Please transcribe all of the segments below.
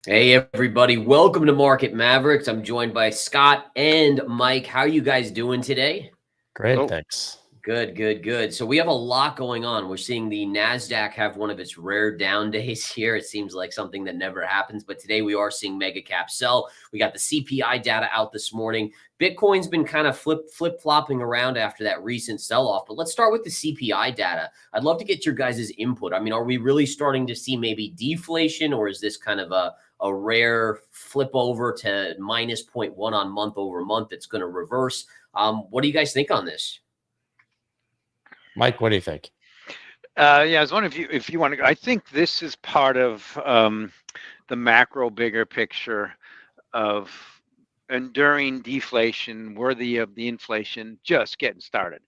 Hey everybody, welcome to Market Mavericks. I'm joined by Scott and Mike. How are you guys doing today? Great, Oh, thanks. Good, good, good. So we have a lot going on. We're seeing the Nasdaq have one of its rare down days here. It seems like something that never happens, but today we are seeing mega cap sell. We got the CPI data out this morning. Bitcoin's been kind of flip-flopping around after that recent sell-off, but let's start with the CPI data. I'd love to get your guys' input. I mean, are we really starting to see maybe deflation, or is this kind of a rare flip over to minus 0.1 on month over month that's going to reverse? What do you guys think on this? Mike, what do you think? yeah. I was wondering if you want to. I think this is part of the macro bigger picture of enduring deflation worthy of the inflation just getting started.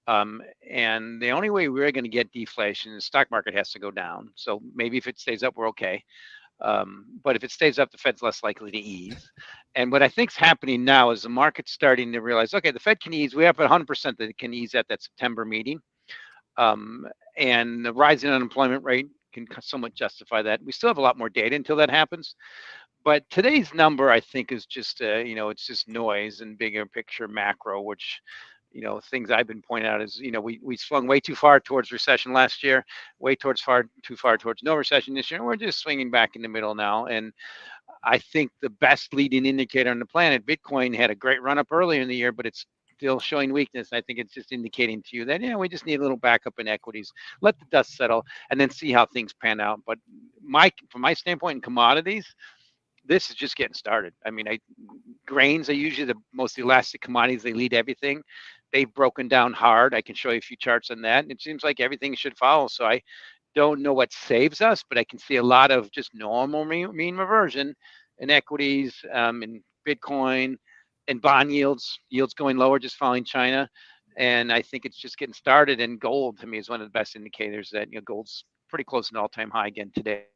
And the only way we're going to get deflation, the stock market has to go down. So maybe if it stays up, we're okay. But if it stays up, the Fed's less likely to ease. And what I think is happening now is the market's starting to realize, okay, the Fed can ease. We have 100% that it can ease at that September meeting. And the rising unemployment rate can somewhat justify that. We still have a lot more data until that happens. But today's number, I think, is just, it's just noise and bigger picture macro, which, things I've been pointing out is, we swung way too far towards recession last year, way too far towards no recession this year. And we're just swinging back in the middle now. And I think the best leading indicator on the planet, Bitcoin, had a great run up earlier in the year, but it's still showing weakness. I think it's just indicating to you that, we just need a little backup in equities, let the dust settle, and then see how things pan out. But from my standpoint in commodities, this is just getting started. I mean, grains are usually the most elastic commodities. They lead everything. They've broken down hard. I can show you a few charts on that. And it seems like everything should follow. So I don't know what saves us, but I can see a lot of just normal mean reversion in equities, in Bitcoin, and bond yields going lower, just following China. And I think it's just getting started. And gold, to me, is one of the best indicators that gold's pretty close to an all-time high again today.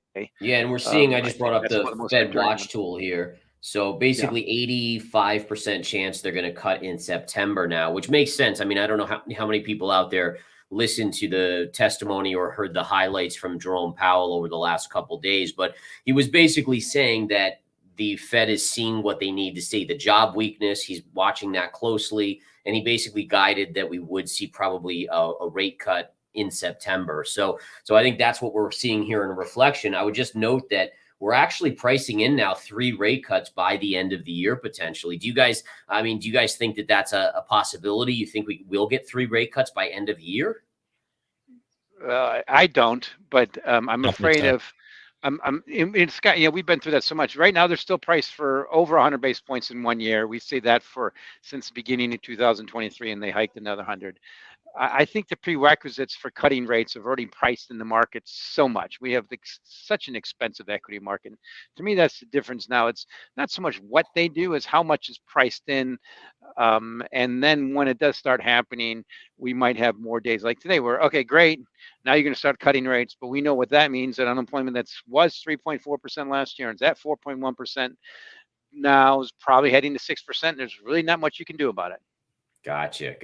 Yeah, and we're seeing, I I just think brought up that's one the of the most Fed enduring watch ones. tool here. So Yeah. basically 85% chance they're going to cut in September now, which makes sense. I mean, I don't know how many people out there listened to the testimony or heard the highlights from Jerome Powell over the last couple of days, but he was basically saying that the Fed is seeing what they need to see, the job weakness. He's watching that closely, and he basically guided that we would see probably a rate cut in September. So I think that's what we're seeing here in reflection. I would just note that we're actually pricing in now 3 rate cuts by the end of the year, potentially. Do you guys think that that's a possibility? You think we will get 3 rate cuts by end of year? I don't, but I'm I think afraid so. of. In Scott. We've been through that so much. Right now, they're still priced for over 100 basis points in 1 year. We see that since the beginning of 2023, and they hiked another 100. I think the prerequisites for cutting rates have already priced in the market so much. We have such an expensive equity market. To me, that's the difference now. It's not so much what they do as how much is priced in. And then when it does start happening, we might have more days like today where, okay, great. Now you're going to start cutting rates, but we know what that means, that unemployment was 3.4% last year and is at 4.1% now is probably heading to 6%. There's really not much you can do about it. Gotcha.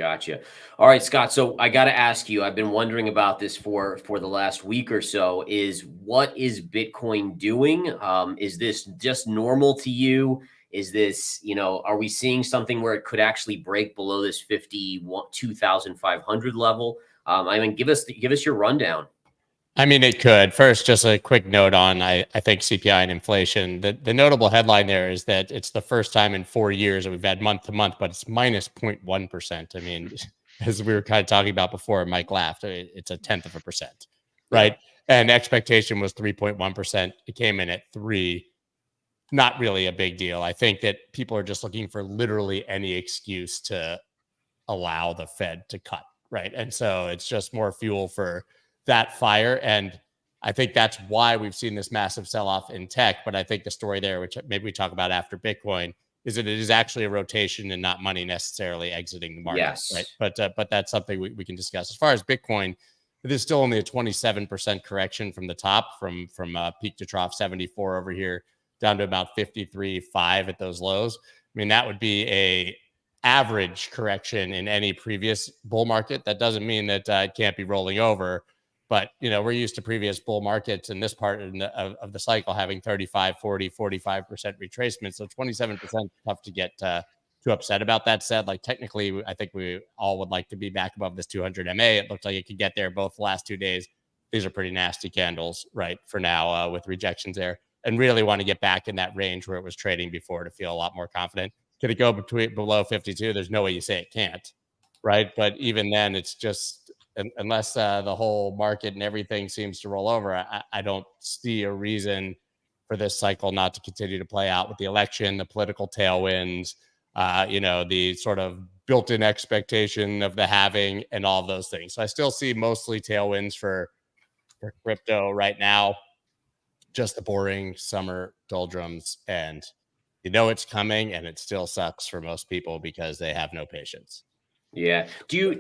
All right, Scott. So I got to ask you, I've been wondering about this for the last week or so. What is Bitcoin doing? Is this just normal to you? Is this, are we seeing something where it could actually break below this 52,500 level? I mean, give us your rundown. I mean, it could. First, just a quick note on, I think CPI and inflation. The notable headline there is that it's the first time in 4 years that we've had month to month, but it's minus 0.1%. I mean, as we were kind of talking about before, Mike laughed. It's a 1/10%, right? Yeah. And expectation was 3.1%. It came in at 3. Not really a big deal. I think that people are just looking for literally any excuse to allow the Fed to cut, right? And so it's just more fuel for that fire. And I think that's why we've seen this massive sell-off in tech. But I think the story there, which maybe we talk about after Bitcoin, is that it is actually a rotation and not money necessarily exiting the market. Yes. Right. But that's something we can discuss. As far as Bitcoin, there's still only a 27% correction from the top, from peak to trough 74 over here down to about 53.5 at those lows. I mean, that would be a average correction in any previous bull market. That doesn't mean that it can't be rolling over. But, we're used to previous bull markets in this part of the cycle having 35, 40, 45% retracement. So 27% tough to get too upset about. That said, like technically, I think we all would like to be back above this 200 MA. It looked like it could get there both the last 2 days. These are pretty nasty candles, right, for now with rejections there. And really want to get back in that range where it was trading before to feel a lot more confident. Could it go below 52? There's no way you say it can't, right? But even then, it's just unless the whole market and everything seems to roll over, I don't see a reason for this cycle not to continue to play out with the election, the political tailwinds, the sort of built-in expectation of the halving and all of those things. So I still see mostly tailwinds for crypto right now. Just the boring summer doldrums, and it's coming, and it still sucks for most people because they have no patience. Yeah.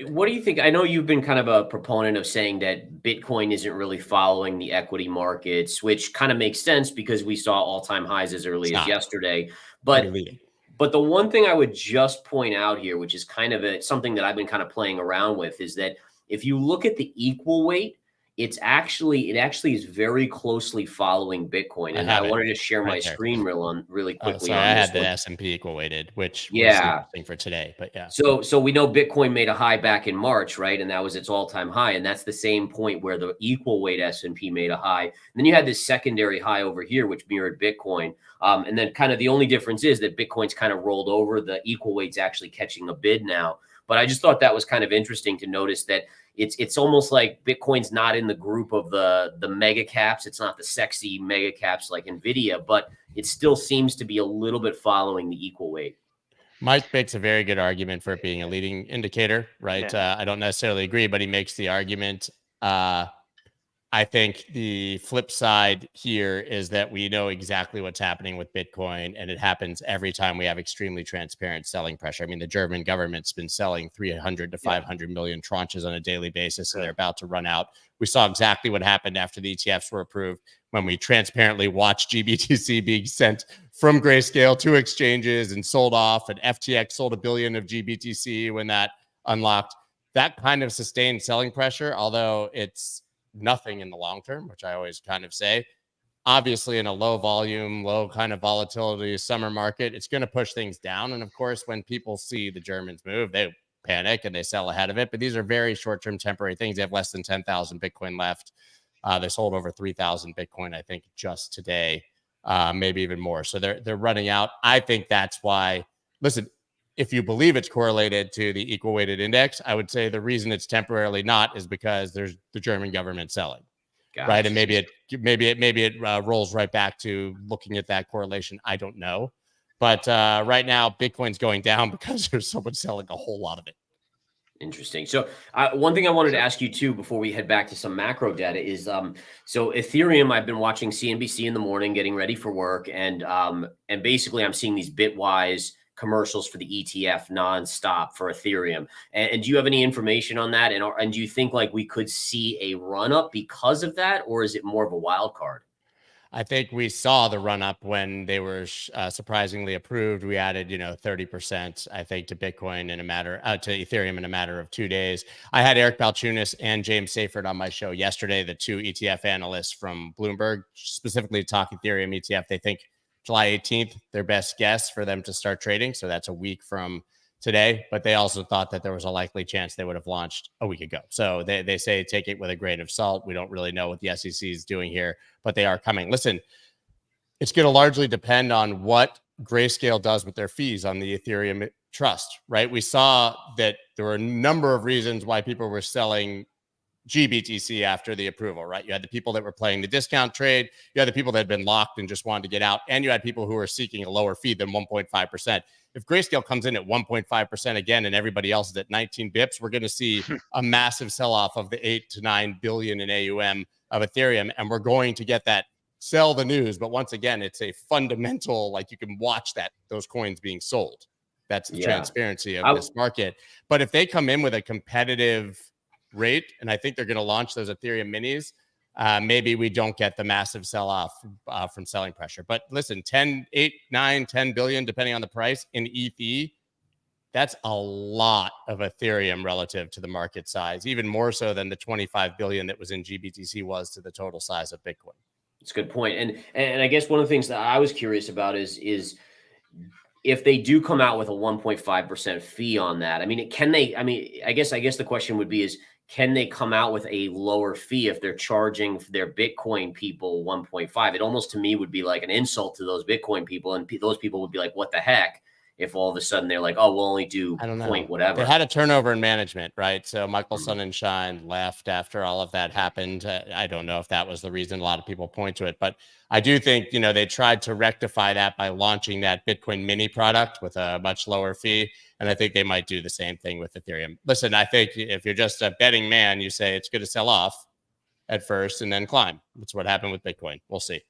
What do you think? I know you've been kind of a proponent of saying that Bitcoin isn't really following the equity markets, which kind of makes sense because we saw all-time highs as early as yesterday. But the one thing I would just point out here, which is kind of something that I've been kind of playing around with, is that if you look at the equal weight, it actually is very closely following Bitcoin. And I wanted to share my screen really quickly. I had the S&P equal weighted, which was interesting for today, but yeah. So we know Bitcoin made a high back in March, right? And that was its all-time high. And that's the same point where the equal weight S&P made a high. And then you had this secondary high over here, which mirrored Bitcoin. And then kind of the only difference is that Bitcoin's kind of rolled over. The equal weight's actually catching a bid now. But I just thought that was kind of interesting to notice that it's almost like Bitcoin's not in the group of the mega caps. It's not the sexy mega caps like Nvidia, but it still seems to be a little bit following the equal weight. Mike makes a very good argument for it being a leading indicator, right? Yeah. I don't necessarily agree, but he makes the argument. I think the flip side here is that we know exactly what's happening with Bitcoin, and it happens every time we have extremely transparent selling pressure. I mean, the German government's been selling 300 to 500 million tranches on a daily basis, and they're about to run out. We saw exactly what happened after the ETFs were approved when we transparently watched GBTC being sent from Grayscale to exchanges and sold off, and FTX sold $1 billion of GBTC when that unlocked. That kind of sustained selling pressure, although it's nothing in the long term, which I always kind of say. Obviously, in a low volume, low kind of volatility summer market, it's going to push things down. And of course, when people see the Germans move, they panic and they sell ahead of it. But these are very short-term temporary things. They have less than 10,000 Bitcoin left. They sold over 3,000 Bitcoin, I think, just today, maybe even more. So they're running out. I think that's why. Listen, if you believe it's correlated to the equal weighted index, I would say the reason it's temporarily not is because there's the German government selling, right? And maybe it rolls right back to looking at that correlation. I don't know, but right now Bitcoin's going down because there's someone selling a whole lot of it. Interesting. So one thing I wanted to ask you too, before we head back to some macro data is, so Ethereum, I've been watching CNBC in the morning, getting ready for work. And basically I'm seeing these Bitwise commercials for the ETF nonstop for Ethereum. And do you have any information on that? And do you think like we could see a run up because of that, or is it more of a wild card? I think we saw the run up when they were surprisingly approved. We added, 30%, I think, to Bitcoin to Ethereum in a matter of 2 days. I had Eric Balchunas and James Seyfert on my show yesterday, the two ETF analysts from Bloomberg, specifically to talk Ethereum ETF. They think July 18th, their best guess for them to start trading. So that's a week from today. But they also thought that there was a likely chance they would have launched a week ago. So they say take it with a grain of salt. We don't really know what the SEC is doing here, but they are coming. Listen, it's going to largely depend on what Grayscale does with their fees on the Ethereum trust, right? We saw that there were a number of reasons why people were selling GBTC after the approval, right? You had the people that were playing the discount trade. You had the people that had been locked and just wanted to get out. And you had people who were seeking a lower fee than 1.5%. If Grayscale comes in at 1.5% again and everybody else is at 19 bips, we're going to see a massive sell-off of the 8 to 9 billion in AUM of Ethereum. And we're going to get that sell the news. But once again, it's a fundamental, like you can watch those coins being sold. That's the transparency of this market. But if they come in with a competitive rate, and I think they're going to launch those Ethereum minis, maybe we don't get the massive sell-off from selling pressure. But listen, 8, 9, 10 billion, depending on the price in ETH That's a lot of Ethereum relative to the market size, even more so than the 25 billion that was in GBTC was to the total size of Bitcoin. It's a good point. And I guess one of the things that I was curious about is if they do come out with a 1.5% fee on that. I mean, I guess the question would be is, can they come out with a lower fee if they're charging their Bitcoin people 1.5? It almost to me would be like an insult to those Bitcoin people, and those people would be like, what the heck? If all of a sudden they're like, oh, we'll only do I don't know. point whatever. They had a turnover in management, right? So Michael Sonnenschein left after all of that happened. I don't know if that was the reason. A lot of people point to it, but I do think, they tried to rectify that by launching that Bitcoin mini product with a much lower fee. And I think they might do the same thing with Ethereum. Listen, I think if you're just a betting man, you say it's going to sell off at first and then climb. That's what happened with Bitcoin. We'll see.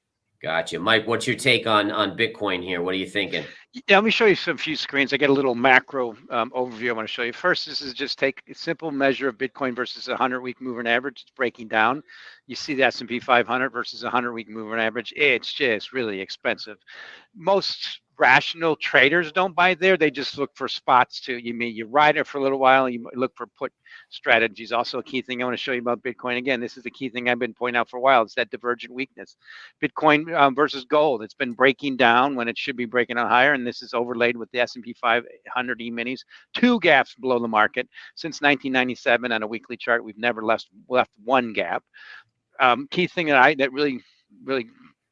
Gotcha. Mike, what's your take on Bitcoin here? What are you thinking? Yeah, let me show you some few screens. I got a little macro overview I want to show you. First, this is just take a simple measure of Bitcoin versus a 100-week moving average. It's breaking down. You see the S&P 500 versus a 100-week moving average. It's just really expensive. Most rational traders don't buy there. They just look for spots you ride it for a little while and you look for put strategies. Also a key thing I want to show you about Bitcoin. Again, this is the key thing I've been pointing out for a while. It's that divergent weakness. Bitcoin versus gold. It's been breaking down when it should be breaking out higher. And this is overlaid with the S&P 500 E-minis. 2 gaps below the market. Since 1997 on a weekly chart, we've never left one gap. Key thing that really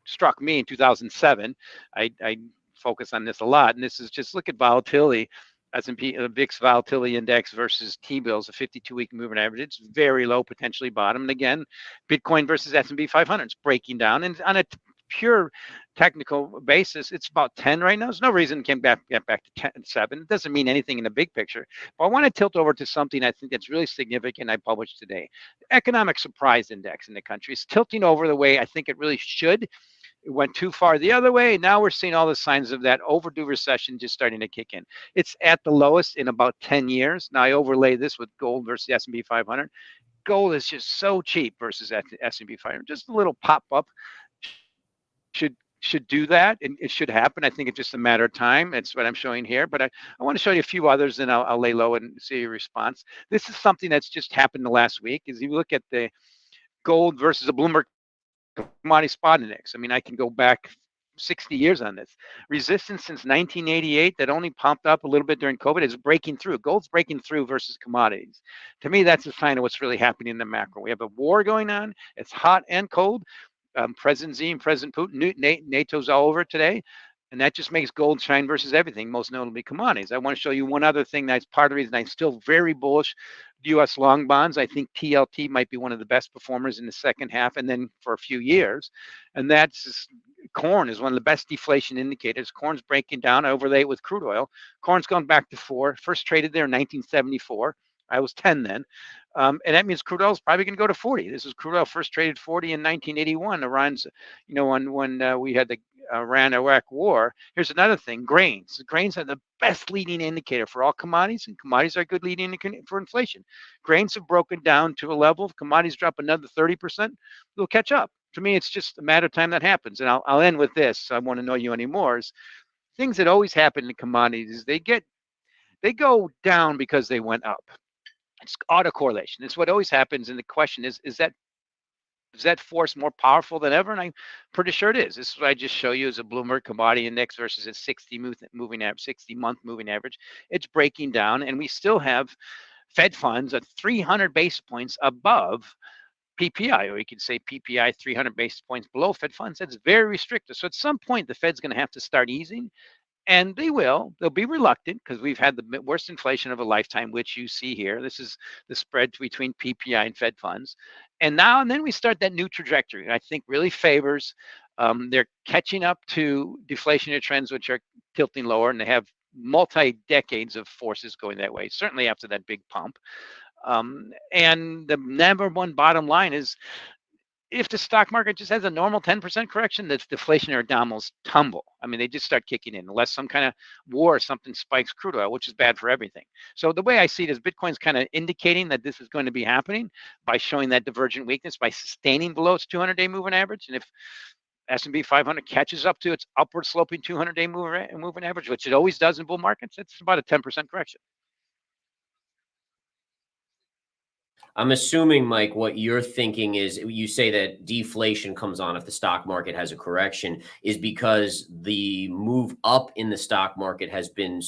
struck me in 2007, I focus on this a lot, and this is just look at volatility. S&P VIX volatility index versus T-bills, a 52-week moving average. It's very low, potentially bottom. And again, Bitcoin versus S&P 500, it's breaking down. And on a pure technical basis, it's about 10 right now. There's no reason it can get back to 10 and 7. It doesn't mean anything in the big picture. But I want to tilt over to something I think that's really significant I published today. The Economic Surprise Index in the country is tilting over the way I think it really should. It went too far the other way. Now we're seeing all the signs of that overdue recession just starting to kick in. It's at the lowest in about 10 years. Now I overlay this with gold versus the S&P 500. Gold is just so cheap versus S&P 500. Just a little pop-up should do that, and it should happen. I think it's just a matter of time. It's what I'm showing here, but I want to show you a few others, and I'll lay low and see your response. This is something that's just happened the last week. Is you look at the gold versus a Bloomberg commodity spot index. I mean, I can go back 60 years on this. Resistance since 1988 that only pumped up a little bit during COVID is breaking through. Gold's breaking through versus commodities. To me, that's a sign of what's really happening in the macro. We have a war going on. It's hot and cold. President Xi and President Putin, NATO's all over today. And that just makes gold shine versus everything, most notably commodities. I want to show you one other thing that's part of the reason I'm still very bullish U.S. long bonds. I think TLT might be one of the best performers in the second half and then for a few years. And that's corn is one of the best deflation indicators. Corn's breaking down. I overlay it with crude oil. Corn's gone back to 4. First traded there in 1974. I was 10 then. And that means crude oil is probably going to go to 40. This is crude oil first traded 40 in 1981. Iran's, when we had the Iran-Iraq war. Here's another thing, grains. Grains are the best leading indicator for all commodities, and commodities are a good leading indicator for inflation. Grains have broken down to a level. If commodities drop another 30%, they'll catch up. To me, it's just a matter of time that happens. And I'll end with this. So I won't annoy you anymore. Is things that always happen in commodities, they go down because they went up. It's autocorrelation. It's what always happens. And the question is that force more powerful than ever? And I'm pretty sure it is. This is what I just show you as a Bloomberg commodity index versus a 60-month moving average. It's breaking down, and we still have Fed funds at 300 basis points above PPI, or you could say PPI 300 basis points below Fed funds. That's very restrictive. So at some point, the Fed's going to have to start easing. And they will. They'll be reluctant because we've had the worst inflation of a lifetime, which you see here. This is the spread between PPI and Fed funds. And now and then we start that new trajectory. I think really favors. They're catching up to deflationary trends, which are tilting lower, and they have multi-decades of forces going that way, certainly after that big pump. And the number one bottom line is, if the stock market just has a normal 10% correction, the deflationary dominoes tumble. I mean, they just start kicking in unless some kind of war or something spikes crude oil, which is bad for everything. So the way I see it is Bitcoin's kind of indicating that this is going to be happening by showing that divergent weakness, by sustaining below its 200-day moving average. And if S&P 500 catches up to its upward sloping 200-day moving average, which it always does in bull markets, it's about a 10% correction. I'm assuming, Mike, what you're thinking is you say that deflation comes on if the stock market has a correction is because the move up in the stock market has been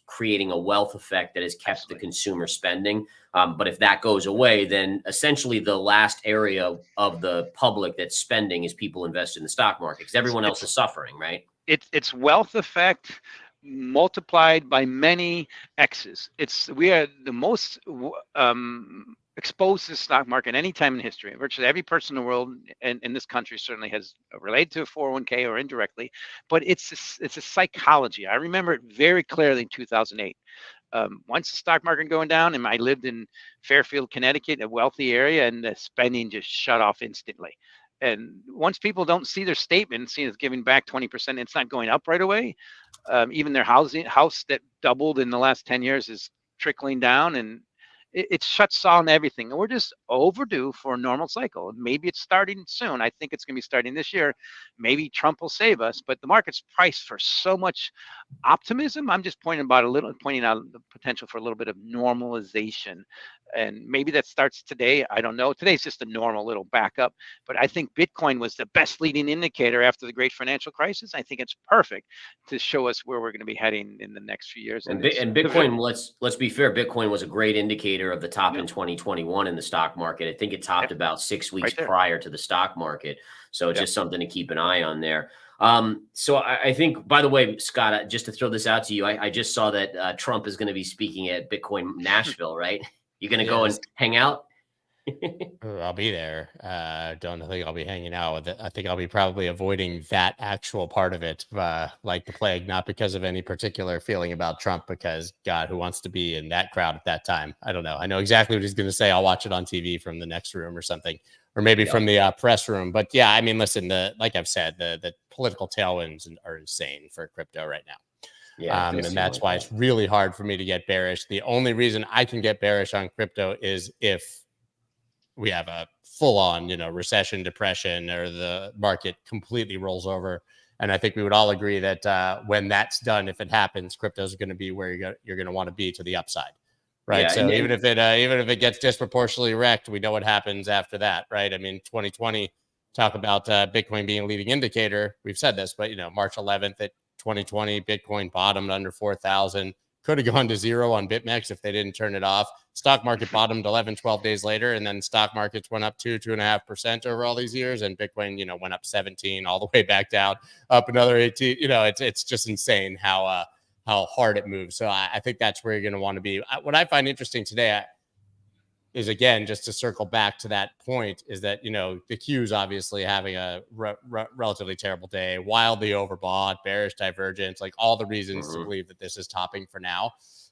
creating a wealth effect that has kept the consumer spending. But if that goes away, then essentially the last area of the public that's spending is people invest in the stock market because everyone else is suffering, right? It's wealth effect multiplied by many X's. We are the most exposed to the stock market any time in history. Virtually every person in the world and in this country certainly has related to a 401k or indirectly, but it's a psychology. I remember it very clearly in 2008. Once the stock market going down, and I lived in Fairfield, Connecticut, a wealthy area, and the spending just shut off instantly. And once people don't see their statement, see it's giving back 20%, it's not going up right away. Even their house that doubled in the last 10 years is trickling down, and it shuts on everything. And we're just overdue for a normal cycle. Maybe it's starting soon. I think it's going to be starting this year. Maybe Trump will save us, but the market's priced for so much optimism. I'm just pointing out the potential for a little bit of normalization. And maybe that starts today. I don't know. Today's just a normal little backup. But I think Bitcoin was the best leading indicator after the great financial crisis. I think it's perfect to show us where we're going to be heading in the next few years. And Bitcoin, let's be fair, Bitcoin was a great indicator of the top in 2021 in the stock market. I think it topped about 6 weeks prior to the stock market. So it's just something to keep an eye on there. So I think, by the way, Scott, just to throw this out to you, I just saw that Trump is going to be speaking at Bitcoin Nashville, right? You're going to go and hang out? I'll be there. Don't think I'll be hanging out with it. I think I'll be probably avoiding that actual part of it, like the plague, not because of any particular feeling about Trump, because God, who wants to be in that crowd at that time? I don't know. I know exactly what he's going to say. I'll watch it on TV from the next room or something, or maybe from the press room. But yeah, I mean, listen, like I've said, the political tailwinds are insane for crypto right now. Yeah, and that's why it's really hard for me to get bearish. The only reason I can get bearish on crypto is if we have a full-on, recession, depression, or the market completely rolls over. And I think we would all agree that when that's done, if it happens, crypto is going to be where you're going to want to be to the upside, right? Yeah, so even if it gets disproportionately wrecked, we know what happens after that, right? I mean, 2020, talk about Bitcoin being a leading indicator. We've said this, but March 11th at 2020, Bitcoin bottomed under 4,000. Could have gone to zero on BitMEX if they didn't turn it off. Stock market bottomed 11, 12 days later, and then stock markets went up 2.5% over all these years, and Bitcoin, went up 17 all the way back down, up another 18. It's just insane how hard it moves. So I think that's where you're going to want to be. What I find interesting today is, again, just to circle back to that point, is that, the Q's obviously having a relatively terrible day, wildly overbought, bearish divergence, like all the reasons to believe that this is topping for now.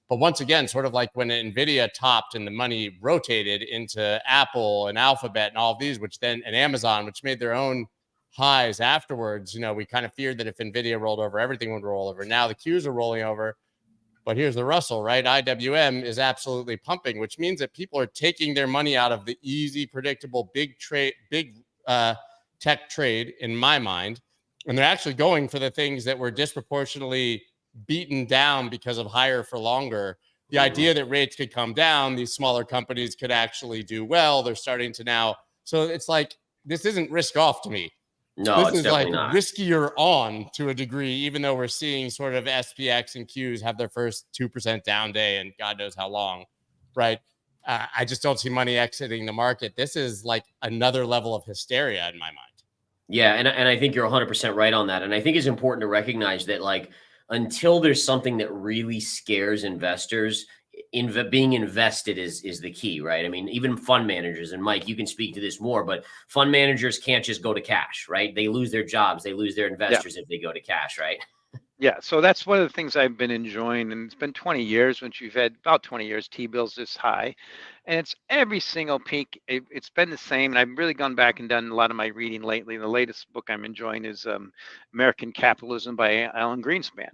But once again, sort of like when NVIDIA topped and the money rotated into Apple and Alphabet and all of these, and Amazon, which made their own highs afterwards, we kind of feared that if NVIDIA rolled over, everything would roll over. Now the Q's are rolling over. But here's the Russell, right? IWM is absolutely pumping, which means that people are taking their money out of the easy, predictable, big tech trade, in my mind. And they're actually going for the things that were disproportionately beaten down because of higher for longer. The idea that rates could come down, these smaller companies could actually do well. They're starting to now. So it's like, this isn't risk off to me. No, this is like not. Riskier on to a degree, even though we're seeing sort of SPX and Qs have their first 2% down day and God knows how long, right? I just don't see money exiting the market. This is like another level of hysteria in my mind. Yeah, and I think you're 100% right on that. And I think it's important to recognize that, like, until there's something that really scares investors, being invested is the key, right? I mean, even fund managers, and Mike, you can speak to this more, but fund managers can't just go to cash, right? They lose their jobs, they lose their investors if they go to cash, right? Yeah, so that's one of the things I've been enjoying, and it's been 20 years, once you've had about 20 years, T-bills this high, and it's every single peak, it's been the same, and I've really gone back and done a lot of my reading lately. The latest book I'm enjoying is American Capitalism by Alan Greenspan.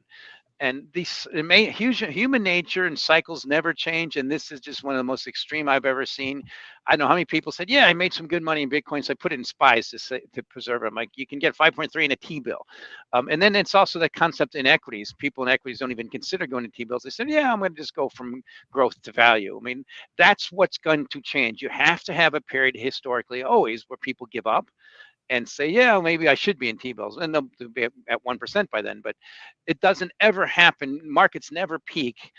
And these human nature and cycles never change. And this is just one of the most extreme I've ever seen. I don't know how many people said, yeah, I made some good money in Bitcoin, so I put it in SPYs to preserve it. I'm like, you can get 5.3 in a T-bill. And then it's also the concept in equities. People in equities don't even consider going to T-bills. They said, yeah, I'm going to just go from growth to value. I mean, that's what's going to change. You have to have a period historically always where people give up and say, yeah, maybe I should be in T-bills, and they'll be at 1% by then. But it doesn't ever happen. Markets never peak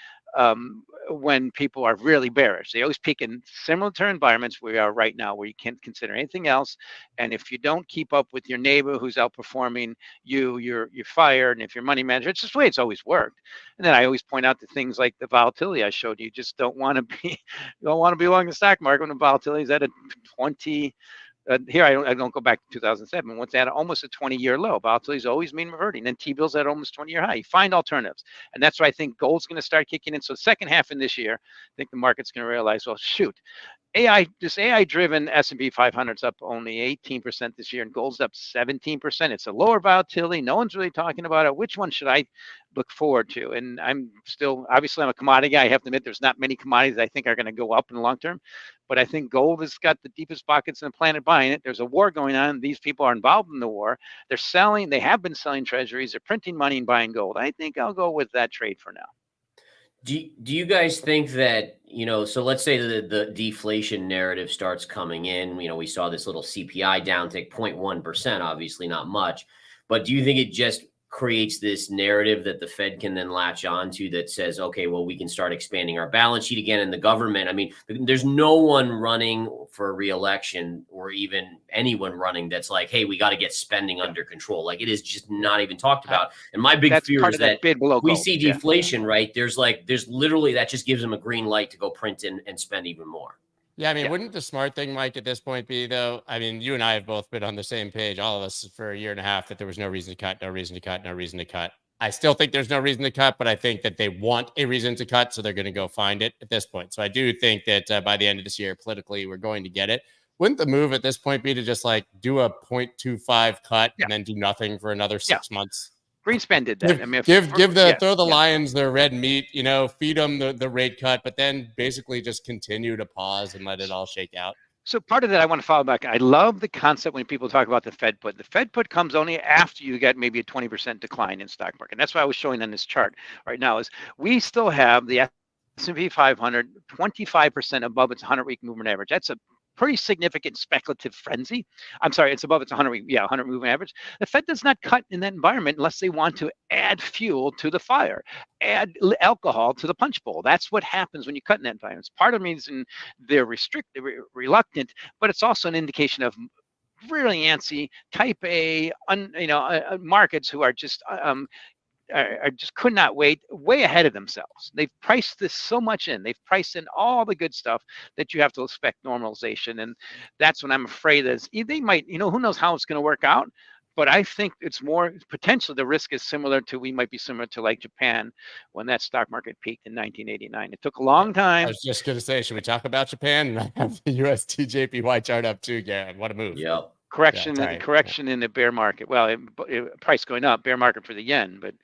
when people are really bearish. They always peak in similar to environments we are right now, where you can't consider anything else. And if you don't keep up with your neighbor who's outperforming you, you're fired. And if you're money manager, it's just the way it's always worked. And then I always point out the things like the volatility I showed you. You just don't want to be, you don't want to be along the stock market when the volatility is at a 20. Here I don't go back to 2007. Once at almost a 20-year low, volatility is always mean reverting. And T-bills at almost 20-year high. You find alternatives, and that's why I think gold's going to start kicking in. So second half in this year, I think the market's going to realize, well, shoot, this AI-driven S&P 500's up only 18% this year, and gold's up 17%. It's a lower volatility. No one's really talking about it. Which one should I look forward to? And I'm a commodity guy. I have to admit, there's not many commodities I think are going to go up in the long term. But I think gold has got the deepest pockets in the planet buying it. There's a war going on. These people are involved in the war. They have been selling treasuries. They're printing money and buying gold. I think I'll go with that trade for now. Do you guys think that, so let's say the deflation narrative starts coming in, we saw this little CPI downtick, 0.1%, obviously not much, but do you think it just creates this narrative that the Fed can then latch onto that says, okay, well, we can start expanding our balance sheet again, and the government, I mean, there's no one running for re-election or even anyone running that's like, hey, we got to get spending under control. Like, it is just not even talked about. And my big fear is that we see deflation, right? There's literally, that just gives them a green light to go print and spend even more. Yeah, I mean, wouldn't the smart thing, Mike, at this point be, though? I mean, you and I have both been on the same page, all of us, for a year and a half, that there was no reason to cut, no reason to cut, no reason to cut. I still think there's no reason to cut, but I think that they want a reason to cut, so they're going to go find it at this point. So I do think that by the end of this year, politically, we're going to get it. Wouldn't the move at this point be to just do a 0.25 cut and then do nothing for another 6 months? Greenspan did that. Throw the Lions their red meat, feed them the rate cut, but then basically just continue to pause and let it all shake out. So part of that, I want to follow back. I love the concept when people talk about the Fed put. The Fed put comes only after you get maybe a 20% decline in stock market. And that's why I was showing on this chart right now is we still have the S&P 500 25% above its 100-week movement average. That's a pretty significant speculative frenzy. I'm sorry, it's above its 100-week, 100 moving average. The Fed does not cut in that environment unless they want to add fuel to the fire, add alcohol to the punch bowl. That's what happens when you cut in that environment. Part of the reason they're reluctant, but it's also an indication of really antsy type A, markets who are just could not wait, way ahead of themselves. They've priced this so much in. They've priced in all the good stuff that you have to expect normalization. And that's when I'm afraid is they might, who knows how it's going to work out. But I think it's more potentially the risk is we might be similar to like Japan when that stock market peaked in 1989. It took a long time. I was just going to say, should we talk about Japan? I have the USD JPY chart up too, Gareth. What a move. Yep. Correction in the bear market. Well, price going up, bear market for the yen. But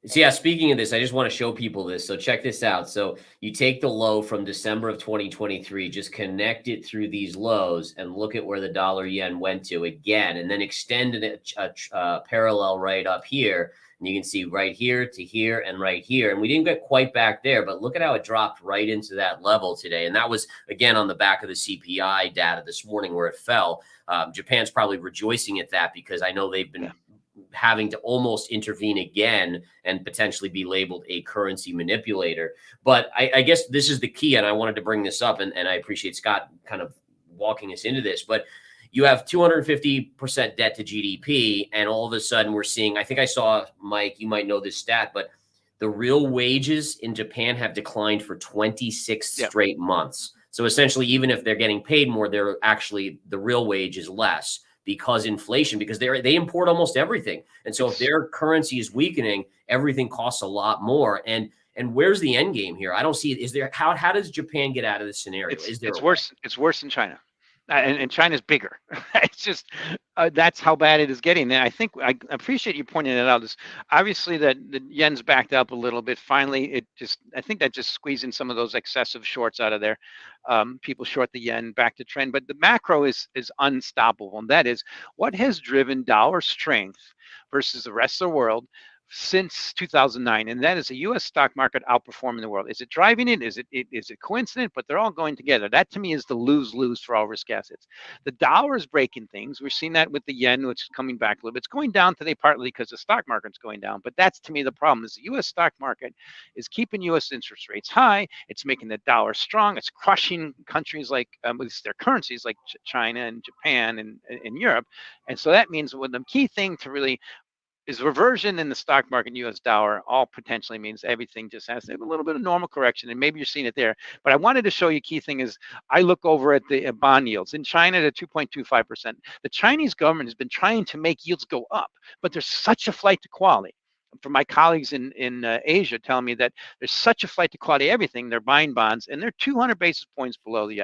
speaking of this, I just want to show people this. So check this out. So you take the low from December of 2023, just connect it through these lows and look at where the dollar yen went to again, and then extend a parallel right up here. And you can see right here to here and right here. And we didn't get quite back there, but look at how it dropped right into that level today. And that was, again, on the back of the CPI data this morning where it fell. Japan's probably rejoicing at that because I know they've been having to almost intervene again and potentially be labeled a currency manipulator. But I guess this is the key, and I wanted to bring this up, and I appreciate Scott kind of walking us into this. But you have 250% debt to GDP, and all of a sudden we're seeing, I think I saw, Mike, you might know this stat, but the real wages in Japan have declined for 26 straight months. So essentially, even if they're getting paid more, the real wage is less because inflation, because they import almost everything. And so if their currency is weakening, everything costs a lot more. And where's the end game here? I don't see it. Is there, how does Japan get out of this scenario? It's worse in China. and China's bigger. It's just that's how bad it is getting. And I think I appreciate you pointing it out. Is obviously that the yen's backed up a little bit. Finally, I think that just squeezing some of those excessive shorts out of there. People short the yen back to trend, but the macro is unstoppable, and that is what has driven dollar strength versus the rest of the world since 2009, and that is the U.S. stock market outperforming the world. Is it driving it? Is it coincident? But they're all going together. That to me is the lose-lose for all risk assets. The dollar is breaking things. We're seeing that with the yen, which is coming back a little bit. It's going down today partly because the stock market's going down, but that's to me the problem is the U.S. stock market is keeping U.S. interest rates high. It's making the dollar strong. It's crushing countries like, at least their currencies like China and Japan and Europe. And so that means the key thing to really is reversion in the stock market, U.S. dollar, all potentially means everything just has to have a little bit of normal correction, and maybe you're seeing it there. But I wanted to show you key thing is I look over at the bond yields in China at 2.25%. The Chinese government has been trying to make yields go up, but there's such a flight to quality. From my colleagues in Asia telling me that there's such a flight to quality everything, they're buying bonds, and they're 200 basis points below the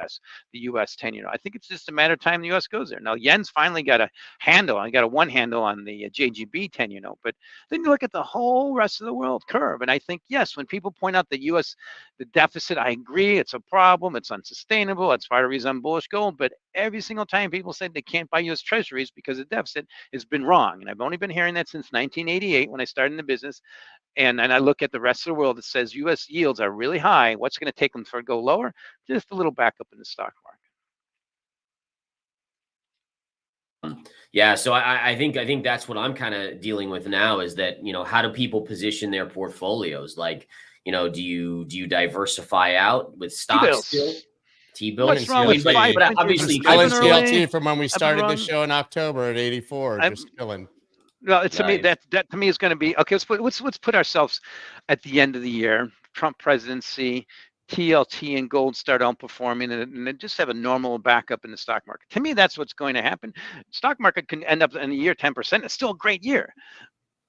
U.S. 10-year. I think it's just a matter of time the U.S. goes there. Now, yen's finally got a handle. I got a one handle on the JGB 10-year note, but then you look at the whole rest of the world curve, and I think, yes, when people point out the U.S., the deficit, I agree, it's a problem, it's unsustainable, that's part of the reason I'm bullish gold, but every single time people said they can't buy U.S. treasuries because the deficit has been wrong, and I've only been hearing that since 1988 when I started in the business, and I look at the rest of the world that says U.S. yields are really high. What's going to take them to go lower? Just a little backup in the stock market. Yeah, so I think that's what I'm kind of dealing with now is that, how do people position their portfolios? Like, do you diversify out with stocks still? T-bills. What's wrong with but obviously, still in CLT from when we started the show in October at 84, just chilling. No, it's to me that to me is going to be okay. Let's put ourselves at the end of the year. Trump presidency, TLT and gold start outperforming, and then just have a normal backup in the stock market. To me, that's what's going to happen. Stock market can end up in a year 10%. It's still a great year,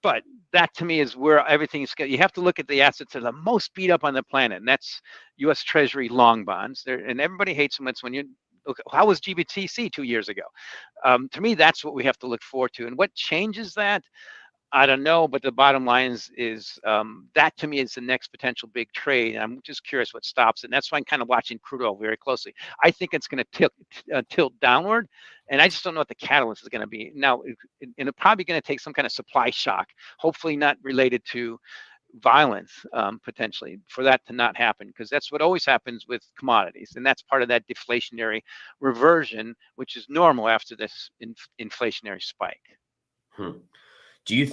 but that to me is where everything is. You have to look at the assets that are the most beat up on the planet, and that's U.S. Treasury long bonds. And everybody hates them. It's when you look, how was GBTC 2 years ago? To me, that's what we have to look forward to. And what changes that? I don't know, but the bottom line is that to me is the next potential big trade. I'm just curious what stops it. And that's why I'm kind of watching crude oil very closely. I think it's going to tilt downward, and I just don't know what the catalyst is going to be. Now, and it's probably going to take some kind of supply shock, hopefully not related to violence, potentially, for that to not happen, because that's what always happens with commodities, and that's part of that deflationary reversion, which is normal after this inflationary spike. Do you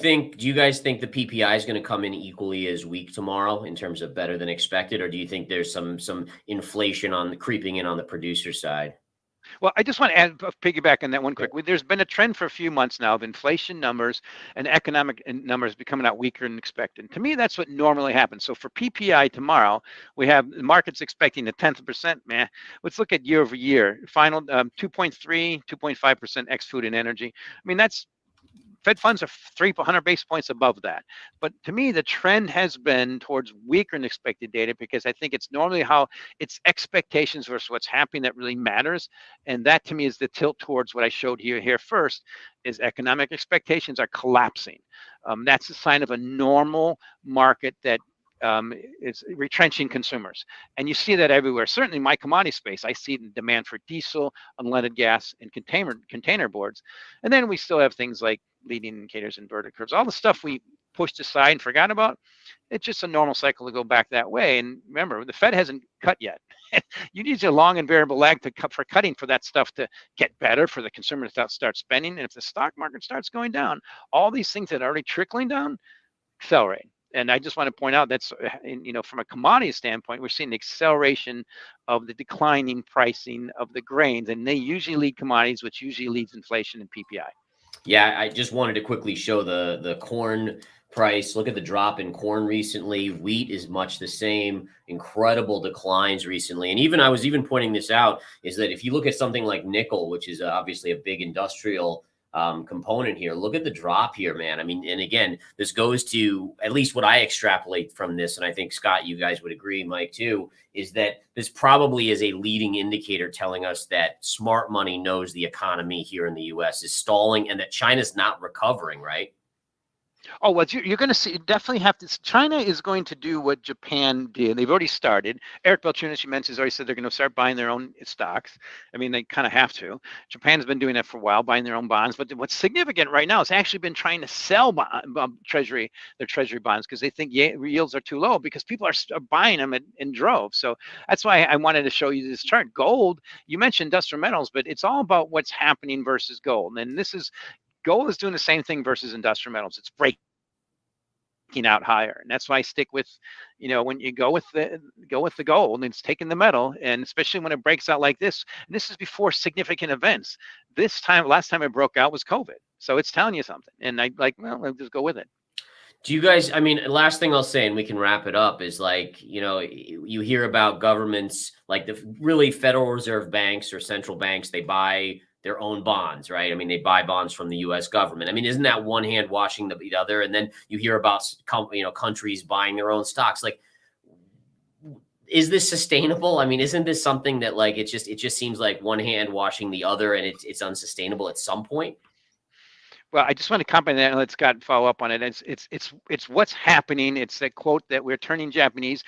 guys think the PPI is going to come in equally as weak tomorrow in terms of better than expected, or do you think there's some inflation creeping in on the producer side? Well, I just want to add, piggyback on that one quick. There's been a trend for a few months now of inflation numbers and economic numbers becoming out weaker than expected. To me, that's what normally happens. So for PPI tomorrow, we have the market's expecting a 10%. Let's look at year over year. Final 2.3, 2.5% ex food and energy. I mean, that's Fed funds are 300 basis points above that. But to me, the trend has been towards weaker than expected data, because I think it's normally how it's expectations versus what's happening that really matters. And that to me is the tilt towards what I showed here first, is economic expectations are collapsing. That's a sign of a normal market that is retrenching consumers. And you see that everywhere. Certainly in my commodity space, I see the demand for diesel, unleaded gas, and container boards. And then we still have things like leading indicators, inverted curves, all the stuff we pushed aside and forgot about. It's just a normal cycle to go back that way. And remember, the Fed hasn't cut yet. You need a long and variable lag for cutting for that stuff to get better, for the consumer to start spending. And if the stock market starts going down, all these things that are already trickling down accelerate. And I just want to point out that's, from a commodity standpoint, we're seeing the acceleration of the declining pricing of the grains, and they usually lead commodities, which usually leads inflation and PPI. Yeah, I just wanted to quickly show the corn price. Look at the drop in corn recently. Wheat is much the same. Incredible declines recently. And I was even pointing this out, is that if you look at something like nickel, which is obviously a big industrial component here. Look at the drop here, man. I mean, and again, this goes to at least what I extrapolate from this, and I think, Scott, you guys would agree, Mike, too, is that this probably is a leading indicator telling us that smart money knows the economy here in the U.S. is stalling and that China's not recovering, right? Oh, well, you're going to see, definitely have to. China is going to do what Japan did. They've already started. Eric Balchunas, you mentioned, has already said they're going to start buying their own stocks. I mean, they kind of have to. Japan's been doing that for a while, buying their own bonds. But what's significant right now is actually been trying to sell their treasury bonds because they think yields are too low because people are buying them in droves. So that's why I wanted to show you this chart. Gold, you mentioned industrial metals, but it's all about what's happening versus gold. And gold is doing the same thing versus industrial metals. It's breaking out higher, and that's why I stick with, when you go with the gold, and it's taking the metal, and especially when it breaks out like this. And this is before significant events. Last time it broke out was COVID, so it's telling you something. And I'll just go with it. Do you guys, I mean, last thing I'll say, and we can wrap it up, is you hear about governments like the really Federal Reserve banks or central banks, they buy their own bonds, right? I mean, they buy bonds from the U.S. government. I mean, isn't that one hand washing the other? And then you hear about countries buying their own stocks. Like, is this sustainable? I mean, isn't this something that it just seems like one hand washing the other, and it's unsustainable at some point? Well, I just want to comment that and let Scott follow up on it. It's what's happening. It's that quote that we're turning Japanese.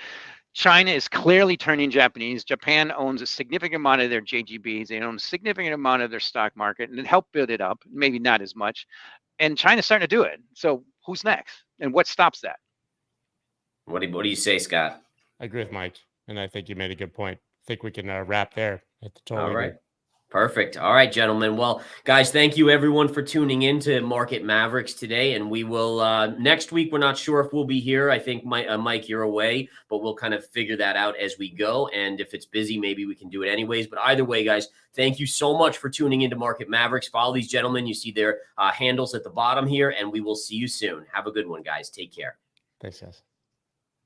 China is clearly turning Japanese. Japan owns a significant amount of their JGBs. They own a significant amount of their stock market, and it helped build it up. Maybe not as much. And China's starting to do it. So who's next? And what stops that? What do you say, Scott? I agree with Mike, and I think you made a good point. I think we can wrap there at the total. All right. Perfect. All right, gentlemen. Well, guys, thank you everyone for tuning in to Market Mavericks today. And we will next week. We're not sure if we'll be here. I think Mike, you're away, but we'll kind of figure that out as we go. And if it's busy, maybe we can do it anyways. But either way, guys, thank you so much for tuning into Market Mavericks. Follow these gentlemen. You see their handles at the bottom here, and we will see you soon. Have a good one, guys. Take care. Thanks, guys.